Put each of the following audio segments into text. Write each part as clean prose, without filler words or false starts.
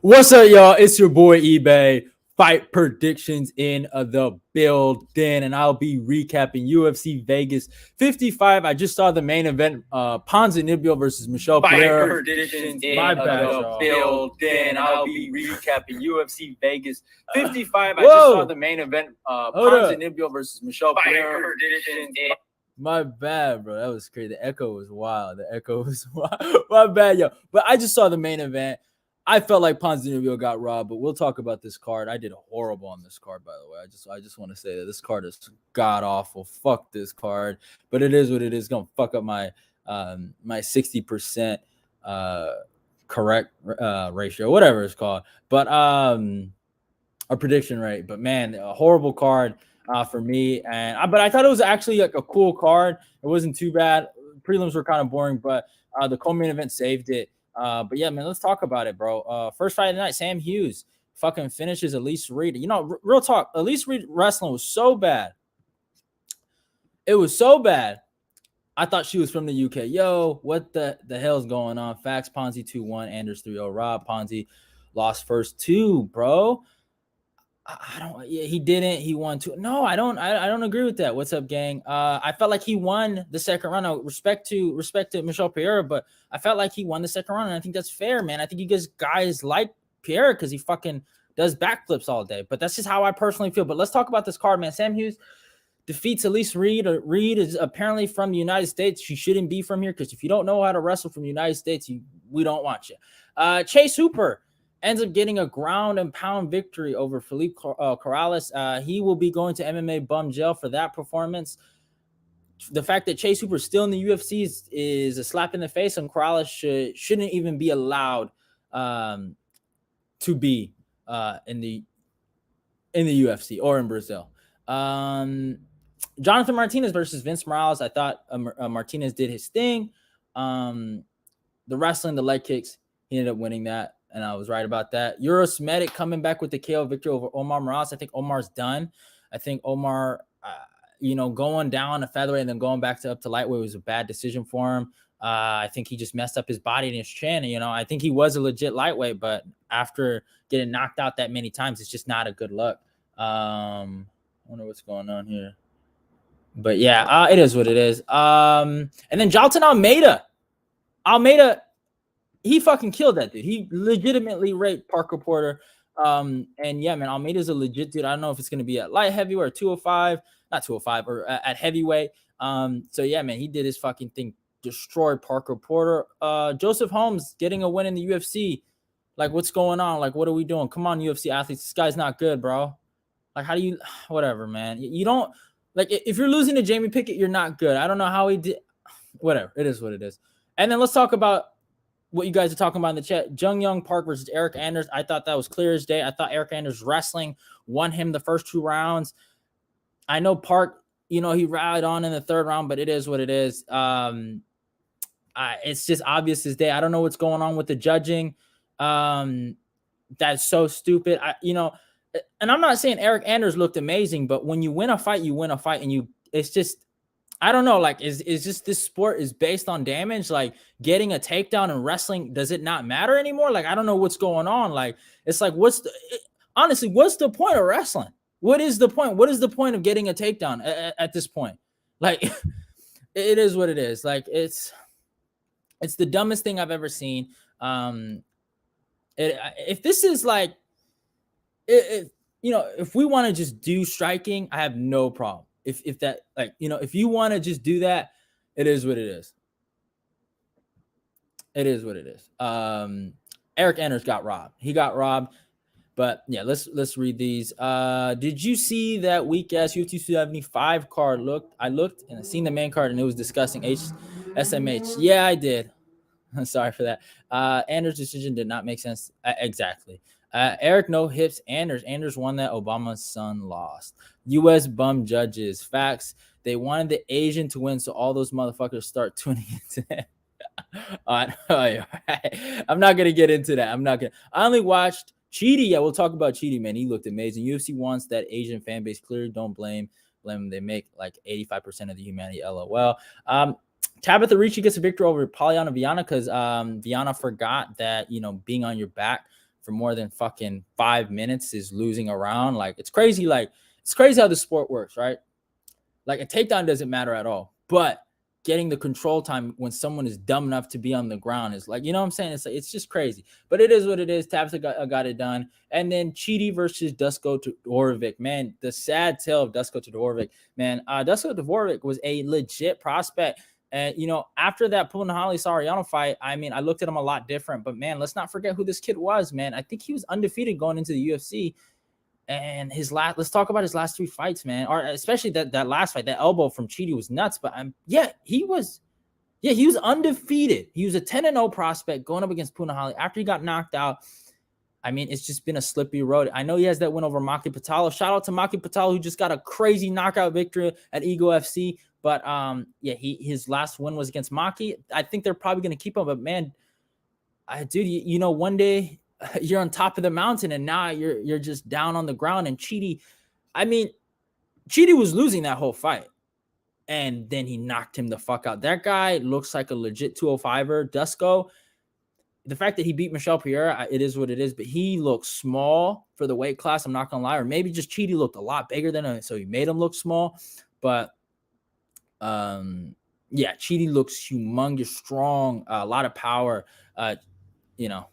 What's up, y'all? It's your boy eBay. Fight predictions in the building, and I'll be recapping UFC Vegas 55. I just saw the main event, Ponzi versus Michelle Fight predictions in the building. I'll be recapping UFC Vegas 55. I just saw the main event, Ponzi versus Michelle predictions. My bad, bro. That was crazy. The echo was wild. My bad, yo. But I just saw the main event. I felt like Ponzi got robbed, but we'll talk about this card. I did horrible on this card, by the way. I just want to say that this card is god awful. Fuck this card, but it is what it is. Gonna fuck up my 60% correct ratio, whatever it's called. But a prediction rate. But man, a horrible card for me. But I thought it was actually like a cool card. It wasn't too bad. Prelims were kind of boring, but the co-main event saved it. But yeah, man, let's talk about it, bro. First fight of the night, Sam Hughes fucking finishes Elise Reed. You know, real talk, Elise Reed wrestling was so bad. It was so bad. I thought she was from the UK. Yo, what the hell's going on? Facts, Ponzi 2-1, Anders 3-0. Rob, Ponzi lost first two, bro. I don't. Yeah, he didn't. He won two. No, I don't agree with that. What's up, gang? I felt like he won the second round. No, respect to Michelle Pereira, but I felt like he won the second round, and I think that's fair, man. I think you guys like Pereira because he fucking does backflips all day. But that's just how I personally feel. But let's talk about this card, man. Sam Hughes defeats Elise Reed. Reed is apparently from the United States. She shouldn't be from here because if you don't know how to wrestle from the United States, we don't want you. Chase Hooper ends up getting a ground and pound victory over Felipe Corrales. He will be going to MMA bum jail for that performance. The fact that Chase Hooper is still in the UFC is a slap in the face, and Corrales shouldn't even be allowed to be in the UFC or in Brazil. Jonathan Martinez versus Vince Morales. I thought Martinez did his thing. The wrestling, the leg kicks, he ended up winning that. And I was right about that. Eurosmetic coming back with the KO victory over Omar Morales. I think Omar's done. I think Omar, going down a featherweight and then going back up to lightweight was a bad decision for him. I think he just messed up his body and his chin. I think he was a legit lightweight, but after getting knocked out that many times, it's just not a good look. I wonder what's going on here. But yeah, it is what it is. And then Jailton Almeida, he fucking killed that dude. He legitimately raped Parker Porter. And yeah, man, Almeida's a legit dude. I don't know if it's going to be at light heavyweight or 205, not 205, or at heavyweight. So yeah, man, he did his fucking thing, destroyed Parker Porter. Joseph Holmes getting a win in the UFC. Like, what's going on? Like, what are we doing? Come on, UFC athletes. This guy's not good, bro. Like, how do you, whatever, man. You don't, like, if you're losing to Jamie Pickett, you're not good. I don't know how he did. Whatever. It is what it is. And then let's talk about what you guys are talking about in the chat. Jungyeon Park versus Eric Anders. I thought that was clear as day. I thought Eric Anders wrestling won him the first two rounds. I know Park, he rallied on in the third round, but it is what it is. It's just obvious as day. I don't know what's going on with the judging. That's so stupid. And I'm not saying Eric Anders looked amazing, but when you win a fight, and it's just, I don't know, like, is just this sport is based on damage? Like, getting a takedown in wrestling, does it not matter anymore? Like, I don't know what's going on. Like, it's like, honestly, what's the point of wrestling? What is the point? What is the point of getting a takedown at this point? Like, it is what it is. Like, it's the dumbest thing I've ever seen. If this is like, if we want to just do striking, I have no problem. If that, like, if you want to just do that, it is what it is. It is what it is. Eric Anders got robbed. He got robbed. But yeah, let's read these. Did you see that weak ass UFC 275 card? I looked and I seen the main card and it was discussing SMH. Yeah, I did. I'm sorry for that. Anders' decision did not make sense. Exactly. Eric no hips. Anders won that. Obama's son lost. U.S. bum judges. Facts. They wanted the Asian to win, so all those motherfuckers start tuning into that. I'm not gonna get into that. I only watched Cheaty. Yeah, we'll talk about Cheaty, man. He looked amazing. UFC wants that Asian fan base clear. Don't blame them. They make like 85% of the humanity. LOL. Tabitha Ricci gets a victory over Pollyanna Viana because Viana forgot that being on your back for more than fucking 5 minutes is losing a round. Like, it's crazy. Like, it's crazy how the sport works, right? Like, a takedown doesn't matter at all, but getting the control time when someone is dumb enough to be on the ground is like, you know what I'm saying? It's like, it's just crazy, but it is what it is. Tabitha got it done. And then Chidi versus Dusko Todorovic, man, the sad tale of Dusko Todorovic, man. Dusko Todorovic was a legit prospect. And, you know, after that Punahali Sariano fight, I mean, I looked at him a lot different, but man, let's not forget who this kid was, man. I think he was undefeated going into the UFC. And let's talk about his last 3 fights, man. Or especially that last fight, that elbow from Chidi was nuts. But he was undefeated. He was a 10-0 prospect going up against Punahali after he got knocked out. I mean, it's just been a slippery road. I know he has that win over Maki Pitalo. Shout out to Maki Pitalo, who just got a crazy knockout victory at Ego FC. But his last win was against Maki. I think they're probably going to keep him. But man, dude, you know, one day you're on top of the mountain and now you're just down on the ground. And Chidi was losing that whole fight, and then he knocked him the fuck out. That guy looks like a legit 205er. Dusko, the fact that he beat Michel Pereira, it is what it is, but he looks small for the weight class. I'm not gonna lie. Or maybe just Chidi looked a lot bigger than him, so he made him look small. But Chidi looks humongous, strong, a lot of power. You know,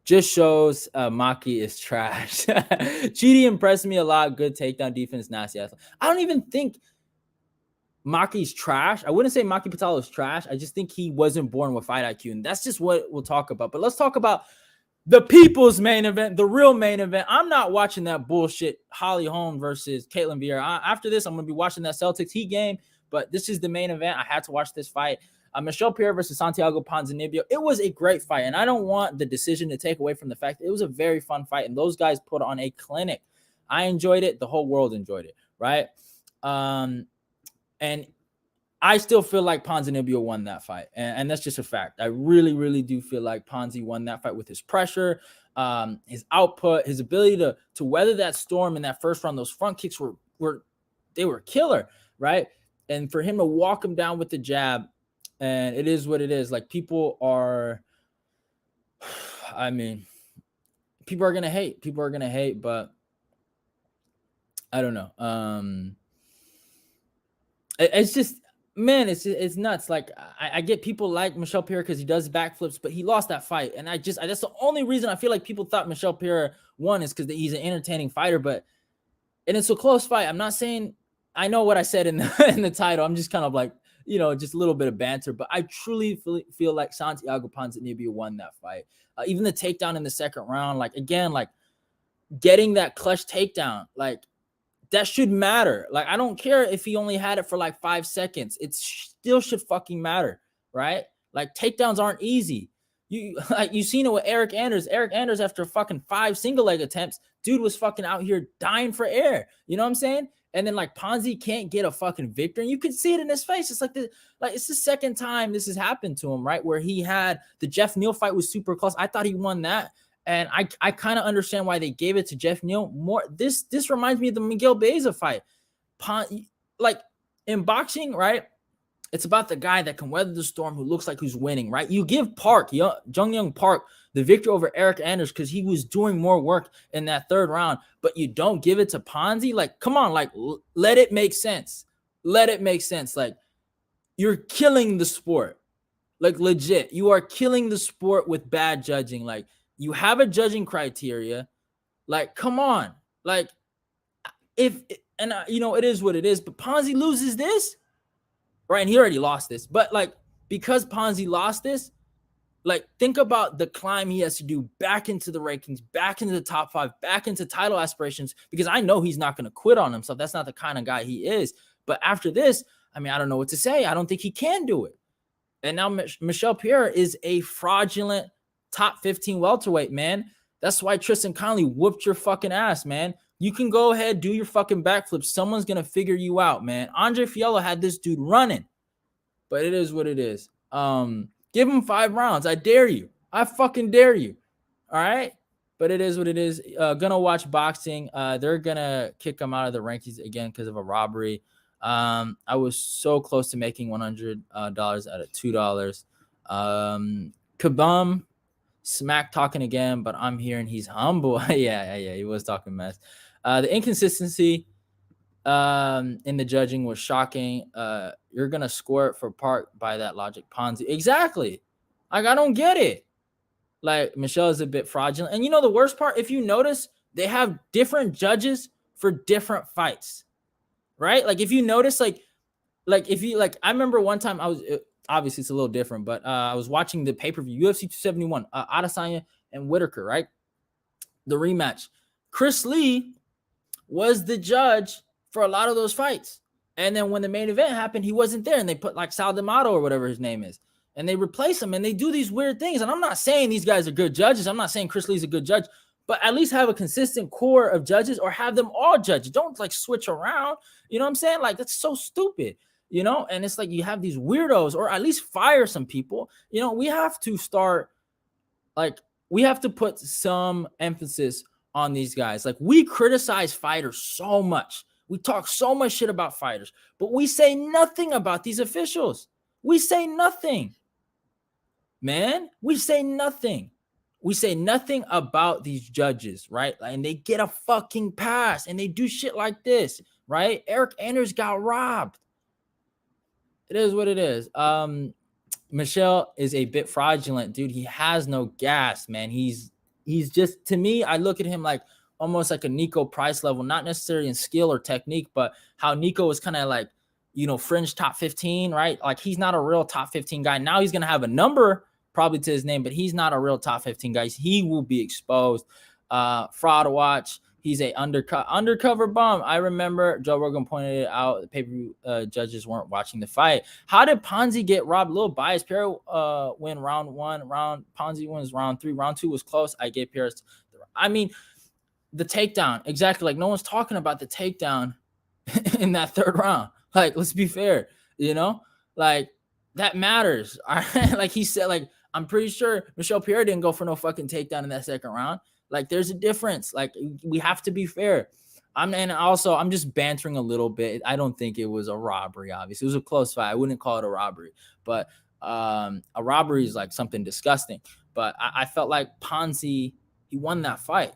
just shows Maki is trash. Chidi impressed me a lot. Good takedown defense, nasty athlete. I don't even think Maki's trash. I wouldn't say Maki Pitalo is trash. I just think he wasn't born with fight IQ, and that's just what we'll talk about. But let's talk about the people's main event, the real main event. I'm not watching that bullshit Holly Holm versus Caitlin Vieira. After this, I'm going to be watching that Celtics Heat game, but this is the main event. I had to watch this fight. Michel Pereira versus Santiago Ponzinibbio. It was a great fight, and I don't want the decision to take away from the fact that it was a very fun fight, and those guys put on a clinic. I enjoyed it. The whole world enjoyed it, right? And I still feel like Ponzinibbio won that fight, and that's just a fact. I really, really do feel like Ponzi won that fight with his pressure, his output, his ability to weather that storm in that first round. Those front kicks were killer, right? And for him to walk him down with the jab, and it is what it is. Like, people are going to hate. People are going to hate, but I don't know. It's just, man, it's nuts. Like, I get people like Michel Pereira because he does backflips, but he lost that fight. And that's the only reason I feel like people thought Michel Pereira won is because he's an entertaining fighter. And it's a close fight. I'm not saying, I know what I said in the title. I'm just kind of like, you know, just a little bit of banter, but I truly feel like Santiago Ponzinibbio won that fight. Even the takedown in the second round, like, again, like, getting that clutch takedown, like, that should matter. Like, I don't care if he only had it for like 5 seconds. It still should fucking matter, right? Like, takedowns aren't easy. You seen it with Eric Anders. Eric Anders, after fucking 5 single leg attempts, dude was fucking out here dying for air. You know what I'm saying? And then, like, Ponzi can't get a fucking victory. And you can see it in his face. It's like it's the second time this has happened to him, right? Where he had the Jeff Neal fight was super close. I thought he won that. And I kind of understand why they gave it to Jeff Neal more. This reminds me of the Miguel Baeza fight. Like, in boxing, right? It's about the guy that can weather the storm, who looks like who's winning, right? You give Jungyeon Park the victory over Eric Anders because he was doing more work in that third round, but you don't give it to Ponzi. Like, come on, like, let it make sense. Let it make sense. Like, you're killing the sport. Like, legit, you are killing the sport with bad judging. Like, you have a judging criteria. Like, come on. Like, you know, it is what it is, but Ponzi loses this, right? And he already lost this, but like, because Ponzi lost this, like, think about the climb he has to do back into the rankings, back into the top 5, back into title aspirations, because I know he's not going to quit on himself. That's not the kind of guy he is. But after this, I mean, I don't know what to say. I don't think he can do it. And now Michel Pereira is a fraudulent top 15 welterweight, man. That's why Tristan Connolly whooped your fucking ass, man. You can go ahead, do your fucking backflip. Someone's going to figure you out, man. Andre Fiallo had this dude running. But it is what it is. Give him 5 rounds. I dare you. I fucking dare you. All right? But it is what it is. Gonna watch boxing. They're gonna kick him out of the rankings again because of a robbery. I was so close to making $100 out of $2. Kabam smack talking again, but I'm here and he's humble. yeah, he was talking mess. The inconsistency in the judging was shocking. You're gonna score it for Park by that logic, Ponzi. Exactly. Like, I don't get it. Like, Michelle is a bit fraudulent. And you know the worst part, if you notice, they have different judges for different fights, right? Like, if you notice, like if you like, I remember one time obviously it's a little different, but I was watching the pay-per-view UFC 271, Adesanya and Whitaker, right? The rematch. Chris Lee was the judge for a lot of those fights. And then when the main event happened, he wasn't there. And they put like Sal D'Amato or whatever his name is. And they replace him. And they do these weird things. And I'm not saying these guys are good judges. I'm not saying Chris Lee's a good judge. But at least have a consistent core of judges, or have them all judge. Don't like switch around. You know what I'm saying? Like, that's so stupid. You know? And it's like you have these weirdos, or at least fire some people. You know, we have to start, like, we have to put some emphasis on these guys. Like, we criticize fighters so much. We talk so much shit about fighters, but we say nothing about these officials. We say nothing, man. We say nothing. We say nothing about these judges, right? And they get a fucking pass and they do shit like this, right? Eric Anders got robbed. It is what it is. Michelle is a bit fraudulent, dude. He has no gas, man. He's just, to me, I look at him like almost like a Nico Price level, not necessarily in skill or technique, but how Nico was kind of like, you know, fringe top 15, right? Like, he's not a real top 15 guy. Now he's going to have a number probably to his name, but he's not a real top 15 guy. He will be exposed. Fraud watch. He's a undercover bum. I remember Joe Rogan pointed it out. The pay-per-view judges weren't watching the fight. How did Ponzi get robbed? A little bias. Pierre win round 1. Ponzi wins round 3. Round 2 was close. I gave Pierre. I mean, the takedown. Exactly. Like, no one's talking about the takedown in that 3rd round. Like, let's be fair. You know? Like, that matters. All right? Like he said, like, I'm pretty sure Michelle Pierre didn't go for no fucking takedown in that 2nd round. Like, there's a difference. Like, we have to be fair. I'm just bantering a little bit. I don't think it was a robbery, obviously. It was a close fight. I wouldn't call it a robbery. But a robbery is like something disgusting. But I felt like Ponzi, he won that fight.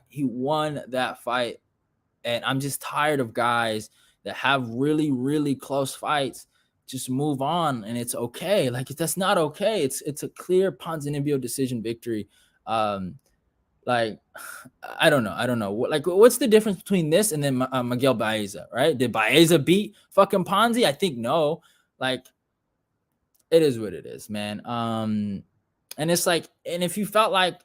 And I'm just tired of guys that have really, really close fights just move on, and it's okay. Like, that's not okay. It's a clear Ponzinibbio decision victory. Like, I don't know. Like, what's the difference between this and then Miguel Baeza, right? Did Baeza beat fucking Ponzi? I think no. Like, it is what it is, man. And it's like, and if you felt like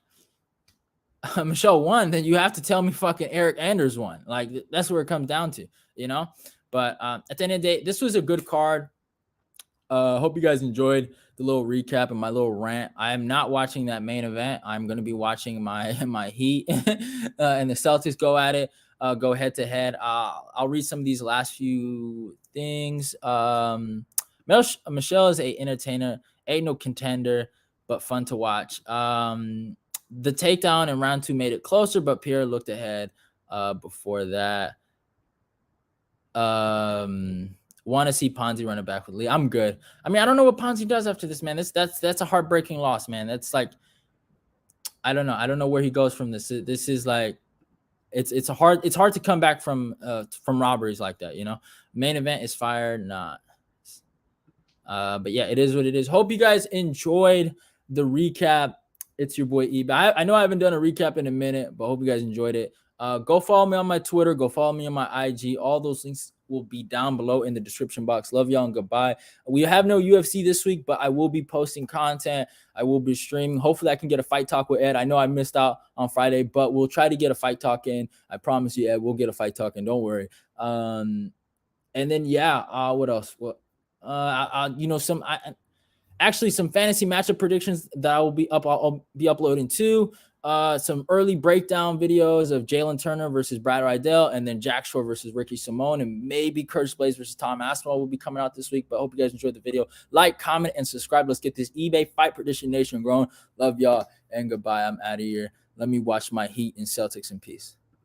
Michelle won, then you have to tell me fucking Eric Anders won. Like, that's where it comes down to, you know? But at the end of the day, this was a good card. Hope you guys enjoyed the little recap and my little rant. I am not watching that main event. I'm going to be watching my Heat and the Celtics go at it, go head to head. I'll read some of these last few things. Michelle is a entertainer, ain't no contender, but fun to watch. The takedown in round 2 made it closer, but Pierre looked ahead before that. Want to see Ponzi run it back with Lee. I'm good. I mean, I don't know what Ponzi does after this, man. That's a heartbreaking loss, man. That's like, I don't know. I don't know where he goes from this. This is like, it's hard to come back from robberies like that, you know. Main event is fired, not. But yeah, it is what it is. Hope you guys enjoyed the recap. It's your boy Eba. I know I haven't done a recap in a minute, but hope you guys enjoyed it. Go follow me on my Twitter. Go follow me on my IG. All those links will be down below in the description box. Love y'all and goodbye. We have no UFC this week, but I will be posting content. I will be streaming. Hopefully I can get a fight talk with Ed. I know I missed out on Friday, but we'll try to get a fight talk in. I promise you, Ed, we'll get a fight talk in. Don't worry. And then, yeah, what else? Well, you know, some fantasy matchup predictions that I'll be uploading too. Some early breakdown videos of Jalen Turner versus Brad Riddell, and then Jack Shore versus Ricky Simone, and maybe Curtis Blaze versus Tom Aspinall will be coming out this week. But I hope you guys enjoyed the video. Like, comment, and subscribe. Let's get this eBay Fight Prediction Nation growing. Love y'all and goodbye. I'm out of here. Let me watch my Heat and Celtics in peace.